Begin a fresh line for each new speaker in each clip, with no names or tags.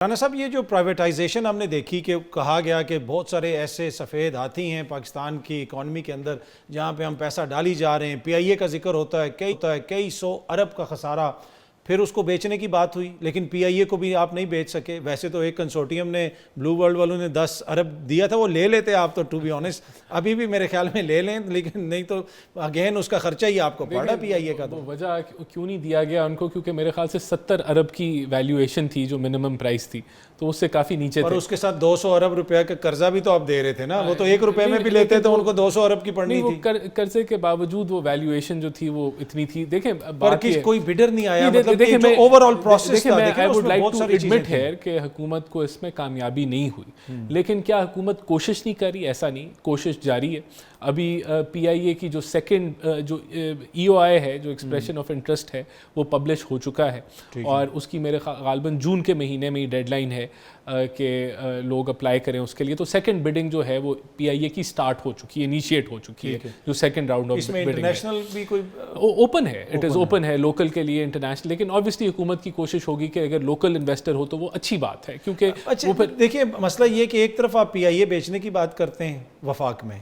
राना साहब, ये जो प्राइवेटाइजेशन हमने देखी कि कहा गया कि बहुत सारे ऐसे सफ़ेद हाथी हैं पाकिस्तान की इकॉनमी के अंदर जहाँ पे हम पैसा डाली जा रहे हैं, पीआईए का जिक्र होता है कई सौ अरब का खसारा, फिर उसको बेचने की बात हुई लेकिन पीआईए को भी आप नहीं बेच सके। वैसे तो एक कंसोर्टियम ने, ब्लू वर्ल्ड वालों ने 10 अरब दिया था, वो ले लेते आप तो, टू बी ऑनेस्ट अभी भी मेरे ख्याल में ले लें, लेकिन नहीं तो अगेन उसका खर्चा ही आपको पड़ा पीआईए का। तो
वजह क्यों नहीं दिया गया उनको, क्योंकि मेरे ख्याल से 70 अरब की वैल्यूएशन थी जो मिनिमम प्राइस थी, तो उससे काफ़ी नीचे
और
थे।
उसके साथ 200 अरब रुपया का कर्जा भी तो आप दे रहे थे ना, वो तो 1 रुपए में भी लेते तो उनको 200 अरब की पड़नी थी।
कर्जे के बावजूद वो वैल्यूएशन जो थी वो इतनी थी। देखें,
पर कोई बिडर नहीं आया, मतलब कि जो ओवरऑल प्रोसेस था,
I would like to admit है कि हुकूमत को इसमें कामयाबी नहीं हुई, लेकिन क्या हुकूमत कोशिश नहीं कर रही? ऐसा नहीं, कोशिश जारी है। अभी पीआईए की जो सेकंड जो ईओआई है, जो एक्सप्रेशन ऑफ इंटरेस्ट है, वो पब्लिश हो चुका है और उसकी मेरे गालबन जून के महीने में ही डेडलाइन है कि लोग अप्लाई करें उसके लिए। तो सेकंड बिडिंग जो है वो पीआईए की स्टार्ट हो चुकी है, इनिशिएट हो चुकी है, जो सेकंड राउंड ऑफ बिडिंग है।
इंटरनेशनल भी कोई
ओपन है, इट इज़ ओपन है लोकल के लिए, इंटरनेशनल, लेकिन ऑब्वियसली हुकूमत की कोशिश होगी कि अगर लोकल इन्वेस्टर हो तो वो अच्छी बात है, क्योंकि
अच्छा देखिए मसला ये कि एक तरफ आप पीआईए बेचने की बात करते हैं वफाक में,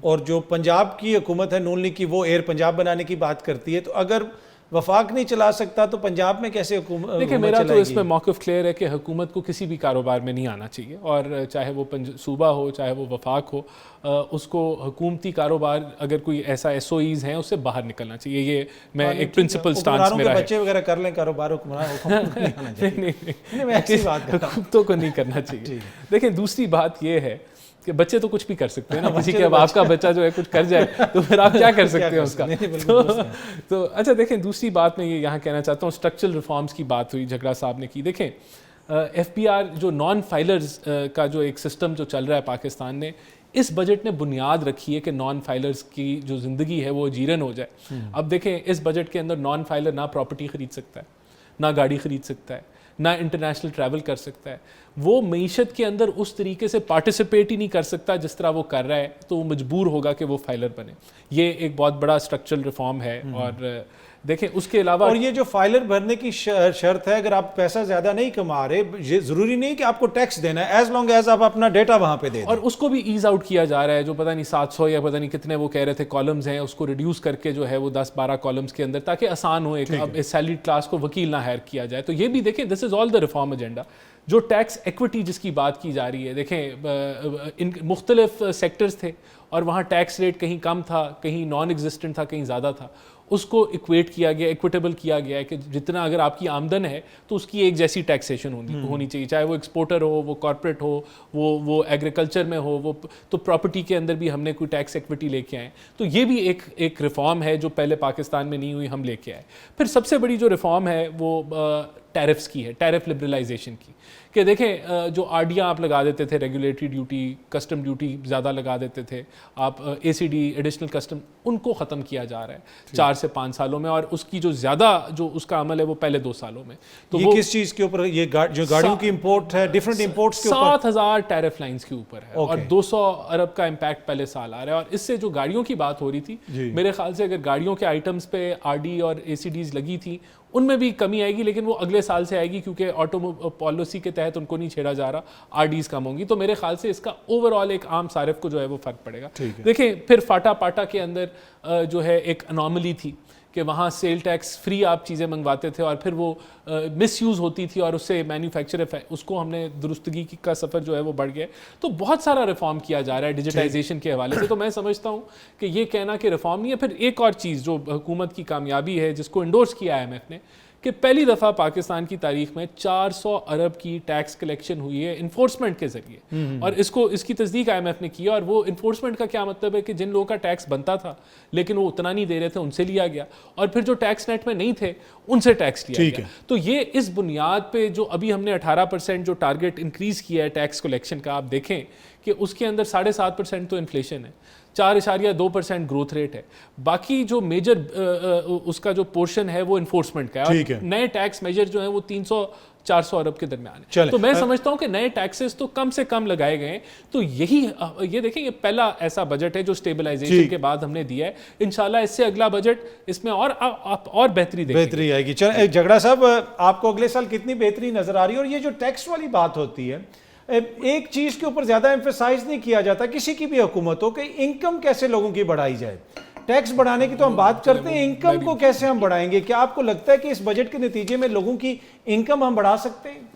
और जो पंजाब की हुकूमत है नून लीग की, वो एयर पंजाब बनाने की बात करती है, तो अगर वफाक नहीं चला सकता तो पंजाब में कैसे हुकूमत?
देखिए, मेरा तो इसमें मौक़िफ़ क्लियर है कि हुकूमत को किसी भी कारोबार में नहीं आना चाहिए, और चाहे वो सूबा हो चाहे वो वफाक हो, उसको हुकूमती कारोबार अगर कोई ऐसा एसओईज़ हैं उससे बाहर निकलना चाहिए। ये मैं एक प्रिंसिपल स्टांस मेरा है।
बच्चे वगैरह कर लें कारोबार,
हुकूमतों को नहीं करना चाहिए। देखिए, दूसरी बात ये है कि बच्चे तो कुछ भी कर सकते हैं ना, किसी के अब आपका बच्चा जो है कुछ कर जाए तो फिर आप क्या कर सकते हैं उसका। तो अच्छा देखें, दूसरी बात मैं ये यहाँ कहना चाहता हूँ, स्ट्रक्चरल रिफॉर्म्स की बात हुई, झगड़ा साहब ने की। देखें, एफपीआर जो नॉन फाइलर्स का जो एक सिस्टम जो चल रहा है पाकिस्तान ने, इस बजट ने बुनियाद रखी है कि नॉन फाइलर्स की जो ज़िंदगी है वो जीरन हो जाए। अब देखें, इस बजट के अंदर नॉन फाइलर ना प्रॉपर्टी ख़रीद सकता है, ना गाड़ी ख़रीद सकता है, ना इंटरनेशनल ट्रैवल कर सकता है, वो मईशत के अंदर उस तरीके से पार्टिसिपेट ही नहीं कर सकता जिस तरह वो कर रहा है, तो वो मजबूर होगा कि वो फाइलर बने। ये एक बहुत बड़ा स्ट्रक्चरल रिफॉर्म है। और देखें, उसके अलावा
और ये जो फाइलर भरने की शर्त है, अगर आप पैसा ज़्यादा नहीं कमा रहे, ये ज़रूरी नहीं कि आपको टैक्स देना है, एज लॉन्ग एज आप अपना डेटा वहाँ पे दे दें।
और उसको भी ईज आउट किया जा रहा है, जो पता नहीं 700 या पता नहीं कितने वो कह रहे थे कॉलम्स हैं, उसको रिड्यूस करके जो है वो 10-12 कॉलम्स के अंदर, ताकि आसान हो एक सैलरीड क्लास को वकील ना हायर किया जाए। तो ये भी देखें, this is all the reform agenda. जो टैक्स एक्विटी जिसकी बात की जा रही है, देखें इन मुख्तलिफ सेक्टर्स थे और वहाँ टैक्स रेट कहीं कम था, कहीं नॉन एग्जिस्टेंट था, कहीं ज़्यादा था, उसको इक्वेट किया गया, इक्विटेबल किया गया है कि जितना अगर आपकी आमदन है तो उसकी एक जैसी टैक्सेशन होनी चाहिए, चाहे वो एक्सपोर्टर हो, वो कॉर्पोरेट हो, वो एग्रीकल्चर में हो, वो तो प्रॉपर्टी के अंदर भी हमने कोई टैक्स एक्विटी लेके आए। तो ये भी एक रिफॉर्म है जो पहले पाकिस्तान में नहीं हुई, हम लेके आए। फिर सबसे बड़ी जो रिफॉर्म है वो टैरिफ्स की है, टैरिफ लिबरलाइजेशन की, कि देखें जो आरडियाँ आप लगा देते थे, रेगुलेटरी ड्यूटी, कस्टम ड्यूटी ज़्यादा लगा देते थे आप, एसीडी एडिशनल कस्टम, उनको ख़त्म किया जा रहा है 4 से 5 सालों में, और उसकी जो ज़्यादा जो उसका अमल है वो पहले 2 सालों में। तो
ये किस चीज़ के ऊपर? ये जो गाड़ियों की इंपोर्ट है, डिफरेंट इंपोर्ट्स के ऊपर
7000 टैरिफ लाइंस के ऊपर है, और 200 अरब का इम्पैक्ट पहले साल आ रहा है। और इससे जो गाड़ियों की बात हो रही थी, मेरे ख्याल से अगर गाड़ियों के आइटम्स पे आरडी और एसीडीज लगी थी, उनमें भी कमी आएगी, लेकिन वो अगले साल से आएगी, क्योंकि ऑटो पॉलिसी के तहत उनको नहीं छेड़ा जा रहा, आरडीज कम होंगी। तो मेरे ख्याल से इसका ओवरऑल एक आम सारिफ को जो है वो फ़र्क पड़ेगा। देखें, फिर फाटा पाटा के अंदर जो है एक अनॉमली थी कि वहाँ सेल टैक्स फ्री आप चीज़ें मंगवाते थे और फिर वो मिसयूज़ होती थी, और उससे मैन्युफैक्चरर उसको हमने दुरुस्तगी का सफ़र जो है वो बढ़ गया। तो बहुत सारा रिफॉर्म किया जा रहा है डिजिटाइजेशन के हवाले से। तो मैं समझता हूँ कि ये कहना कि रिफॉर्म नहीं है। फिर एक और चीज़ जो हुकूमत की कामयाबी है, जिसको इंडोर्स किया IMF ने, कि पहली दफ़ा पाकिस्तान की तारीख में 400 अरब की टैक्स कलेक्शन हुई है इन्फोर्समेंट के ज़रिए, और इसकी तस्दीक IMF ने की। और वो इन्फोर्समेंट का क्या मतलब है कि जिन लोगों का टैक्स बनता था लेकिन वो उतना नहीं दे रहे थे, उनसे लिया गया, और फिर जो टैक्स नेट में नहीं थे उनसे टैक्स लिया गया। तो ये इस बुनियाद पे जो अभी हमने 18% जो टारगेट इंक्रीज़ किया है टैक्स कलेक्शन का, आप देखें कि उसके अंदर 7.5% तो इन्फ्लेशन है, 4.2% ग्रोथ रेट है, बाकी जो मेजर उसका जो पोर्शन है वो इन्फोर्समेंट का है, और नए टैक्स मेजर जो है वो 300-400 अरब के दरमियान है। तो मैं समझता हूं कि नए टैक्सेस तो कम से कम लगाए गए हैं। तो यही ये देखें, ये पहला ऐसा बजट है जो स्टेबलाइजेशन के बाद हमने दिया है। इंशाल्लाह इससे अगला बजट इसमें और बेहतरी
आएगी। चल झगड़ा साहब, आपको अगले साल कितनी बेहतरी नजर आ रही है? और ये जो टैक्स वाली बात होती है, एक चीज के ऊपर ज्यादा एम्फेसाइज नहीं किया जाता किसी की भी हुकूमत हो, कि इनकम कैसे लोगों की बढ़ाई जाए। टैक्स बढ़ाने की तो हम बात करते हैं, इनकम को कैसे हम बढ़ाएंगे? क्या आपको लगता है कि इस बजट के नतीजे में लोगों की इनकम हम बढ़ा सकते हैं?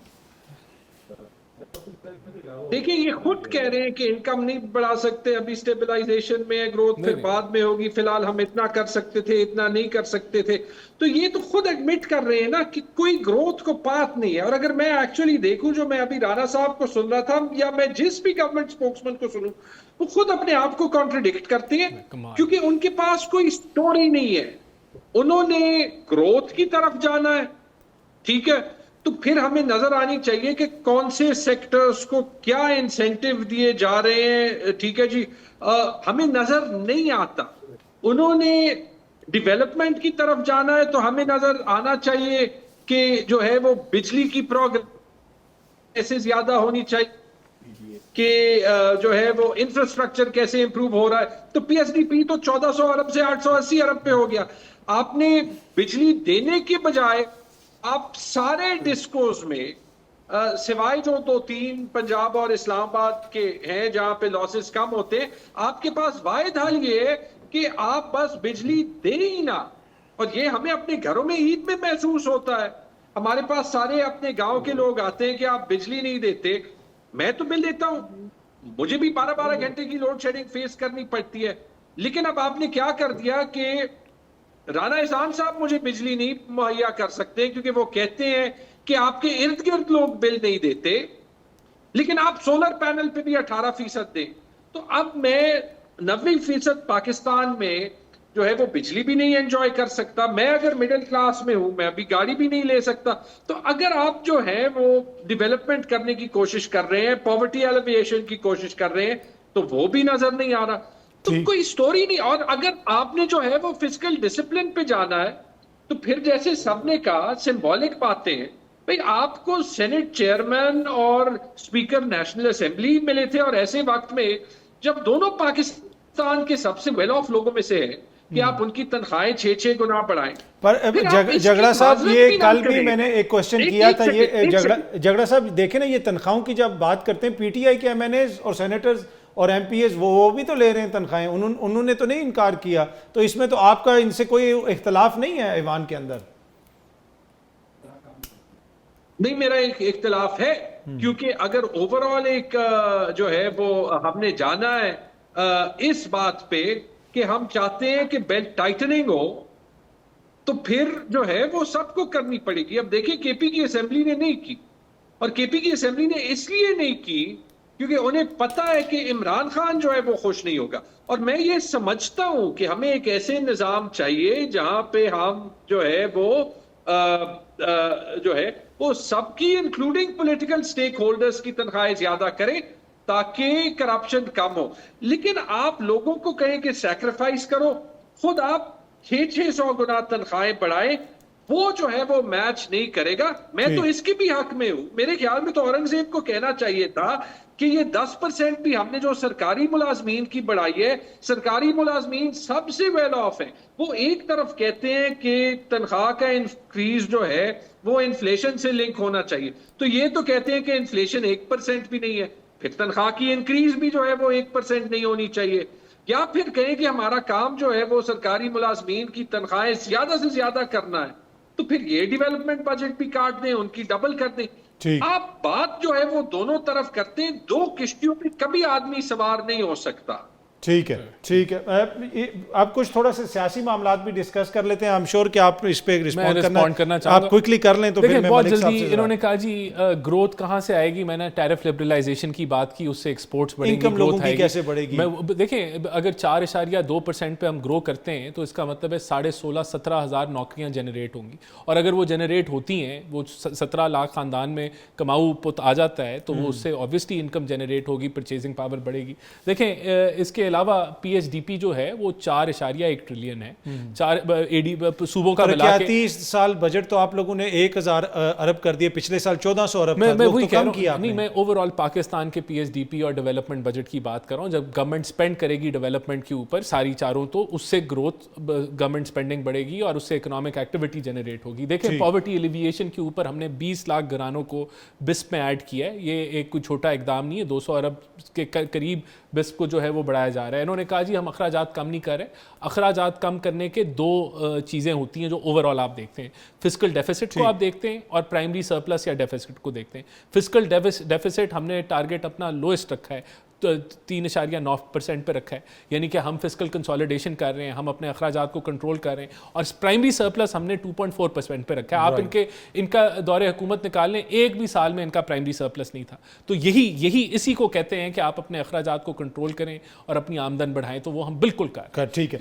देखिए, ये खुद कह रहे हैं कि इनकम नहीं बढ़ा सकते, अभी स्टेबलाइजेशन में, ग्रोथ फिर बाद में होगी, फिलहाल हम इतना कर सकते थे, इतना नहीं कर सकते थे। तो ये तो खुद एडमिट कर रहे हैं ना कि कोई ग्रोथ को पाथ नहीं है। और अगर मैं एक्चुअली देखूं, जो मैं अभी राणा साहब को सुन रहा था, या मैं जिस भी गवर्नमेंट स्पोक्समैन को सुनूं, वो खुद अपने आप को कॉन्ट्रडिक्ट करते हैं, क्योंकि उनके पास कोई स्टोरी नहीं है। उन्होंने ग्रोथ की तरफ जाना है, ठीक है, तो फिर हमें नजर आनी चाहिए कि कौन से सेक्टर्स को क्या इंसेंटिव दिए जा रहे हैं, ठीक है जी। हमें नजर नहीं आता। उन्होंने डेवलपमेंट की तरफ जाना है, तो हमें नजर आना चाहिए कि जो है वो बिजली की प्रोग्रेस ऐसे ज्यादा होनी चाहिए, कि जो है वो इंफ्रास्ट्रक्चर कैसे इंप्रूव हो रहा है। तो पीएसडीपी तो 1400 अरब से 880 अरब पे हो गया। आपने बिजली देने के बजाय आप सारे डिस्कोस में, सिवाय जो 2-3 पंजाब और इस्लामाबाद के हैं जहां पे लॉसेस कम होते हैं, आपके पास वाहिद हल ये है कि आप बस बिजली दे ही ना। और ये हमें अपने घरों में ईद में महसूस होता है। हमारे पास सारे अपने गांव के लोग आते हैं कि आप बिजली नहीं देते। मैं तो बिल देता हूं, मुझे भी 12-12 घंटे की लोड शेडिंग फेस करनी पड़ती है। लेकिन अब आपने क्या कर दिया कि राणा एहसान साहब मुझे बिजली नहीं मुहैया कर सकते, क्योंकि वो कहते हैं कि आपके इर्द गिर्द लोग बिल नहीं देते, लेकिन आप सोलर पैनल पे भी 18% दें। तो अब मैं 90% पाकिस्तान में जो है वो बिजली भी नहीं एंजॉय कर सकता। मैं अगर मिडिल क्लास में हूं, मैं अभी गाड़ी भी नहीं ले सकता। तो अगर आप जो है वो डेवलपमेंट करने की कोशिश कर रहे हैं, पॉवर्टी एलिविएशन की कोशिश कर रहे हैं, तो वो भी नजर नहीं आ रहा। तो कोई स्टोरी नहीं। और अगर आपने जो है वो फिजिकल डिसिप्लिन पे जाना है, तो फिर जैसे सबने कहा, सिंबॉलिक बातें हैं भाई। आपको सेनेट चेयरमैन और स्पीकर नेशनल असेंबली मिले थे, और ऐसे वक्त में जब दोनों पाकिस्तान के सबसे वेल ऑफ लोगों में से हैं, कि आप उनकी तनख्वाहें 6-6 गुना बढ़ाएं।
पर झगड़ा साहब, ये कल भी मैंने एक क्वेश्चन किया था, ये झगड़ा साहब देखें ना, ये तनख्वाहों की जब बात करते हैं, पीटीआई के एमएनएस और सेनेटर्स और एमपीएस वो भी तो ले रहे हैं तनख्वाहें, उन्होंने तो नहीं इनकार किया। तो इसमें तो आपका इनसे कोई इख्तलाफ नहीं है ऐवान के अंदर?
नहीं, मेरा एक इख्तलाफ है, क्योंकि अगर ओवरऑल एक जो है वो हमने जाना है इस बात पे कि हम चाहते हैं कि बेल्ट टाइटनिंग हो, तो फिर जो है वो सबको करनी पड़ेगी। अब देखिए, केपी की असेंबली ने नहीं की, और केपी की असेंबली ने इसलिए नहीं की क्योंकि उन्हें पता है कि इमरान खान जो है वो खुश नहीं होगा। और मैं ये समझता हूं कि हमें एक ऐसे निजाम चाहिए जहां पे हम जो है वो जो है वो सबकी, इंक्लूडिंग पॉलिटिकल स्टेक होल्डर्स की तनख्वाहें ज्यादा करें, ताकि करप्शन कम हो। लेकिन आप लोगों को कहें कि सैक्रिफाइस करो, खुद आप 600 गुना तनख्वाहें बढ़ाएं, वो जो है वो मैच नहीं करेगा। मैं तो इसके भी हक में हूं। मेरे ख्याल में तो औरंगजेब को कहना चाहिए था कि ये 10% भी हमने जो सरकारी मुलाजमीन की बढ़ाई है, सरकारी मुलाजमीन सबसे वेल ऑफ है। वो एक तरफ कहते हैं कि तनख्वाह का इंक्रीज जो है वो इन्फ्लेशन से लिंक होना चाहिए, तो ये तो कहते हैं कि इन्फ्लेशन 1% भी नहीं है, फिर तनख्वाह की इंक्रीज भी जो है वो 1% नहीं होनी चाहिए। या फिर कहें कि हमारा काम जो है वो सरकारी मुलाजमीन की तनख्वाहें ज्यादा से ज्यादा करना है, तो फिर ये डेवलपमेंट बजट भी काट दें, उनकी डबल कर दें। आप बात जो है वो दोनों तरफ करते हैं। दो किश्तियों पे कभी आदमी सवार नहीं हो सकता।
ठीक है, ठीक है। आप कुछ थोड़ा सा सियासी मामलात भी डिस्कस कर लेते हैं। आई एम श्योर कि आप इस पे रिस्पॉन्ड करना
चाहूंगा।
आप क्विकली कर लें तो फिर मैं
बहुत
मलिक साहब
जल्दी
से
इन्होंने कहा जी ग्रोथ कहाँ से आएगी, मैंने टैरिफ लिबरलाइजेशन की बात की, उससे एक्सपोर्ट्स बढ़ेंगी,
इनकम लोगों की कैसे बढ़ेगी।
देखें अगर 4.2% पे हम ग्रो करते हैं तो इसका मतलब है 16,000-17 हज़ार नौकरियां जनरेट होंगी, और अगर वो जनरेट होती हैं, वो 17 लाख खानदान में कमाऊ पुत आ जाता है तो वो उससे ऑब्वियसली इनकम जनरेट होगी, परचेजिंग पावर बढ़ेगी। देखें इसके अलावा PHDP जो है वो 4.1 ट्रिलियन है, 4 सूबों का मिला के।
30 साल बजट तो आप लोगों ने 1000 अरब कर दिए, पिछले साल 1400 अरब था,
मैं वही
तो कम किया आपने।
नहीं, मैं ओवरऑल पाकिस्तान के PHDP और डेवलपमेंट बजट की बात कर रहा हूँ। जब गवर्नमेंट स्पेंड करेगी डेवलपमेंट के ऊपर सारी चारों, तो उससे ग्रोथ, गवर्नमेंट स्पेंडिंग बढ़ेगी और उससे इकोनॉमिक एक्टिविटी जनरेट होगी। देखें पॉवर्टी एलिविएशन के ऊपर हमने 20 लाख घरानों को बिस्प में ऐड किया है, ये एक कोई छोटा इकदाम नहीं है, 200 अरब के करीब बिस्प को जो है वो बढ़ाया जा रहा है। इन्होंने कहा जी हम अखराजात कम नहीं कर रहे। अखराजात कम करने के दो चीज़ें होती हैं जो ओवरऑल आप देखते हैं, फिस्कल डेफिसिट को आप देखते हैं और प्राइमरी सरप्लस या डेफिसिट को देखते हैं। फिस्कल डेफिसिट हमने टारगेट अपना लोएस्ट रखा है, 3.9% पे रखा है, यानी कि हम फिस्कल कंसोलिडेशन कर रहे हैं, हम अपने अखराजात को कंट्रोल कर रहे हैं, और प्राइमरी सरप्लस हमने 2.4% पे रखा है। आप इनका दौरे हुकूमत निकाल लें, एक भी साल में इनका प्राइमरी सरप्लस नहीं था। तो यही इसी को कहते हैं कि आप अपने अखराजात को कंट्रोल करें और अपनी आमदन बढ़ाएं, तो वो हम बिल्कुल कर।
ठीक है।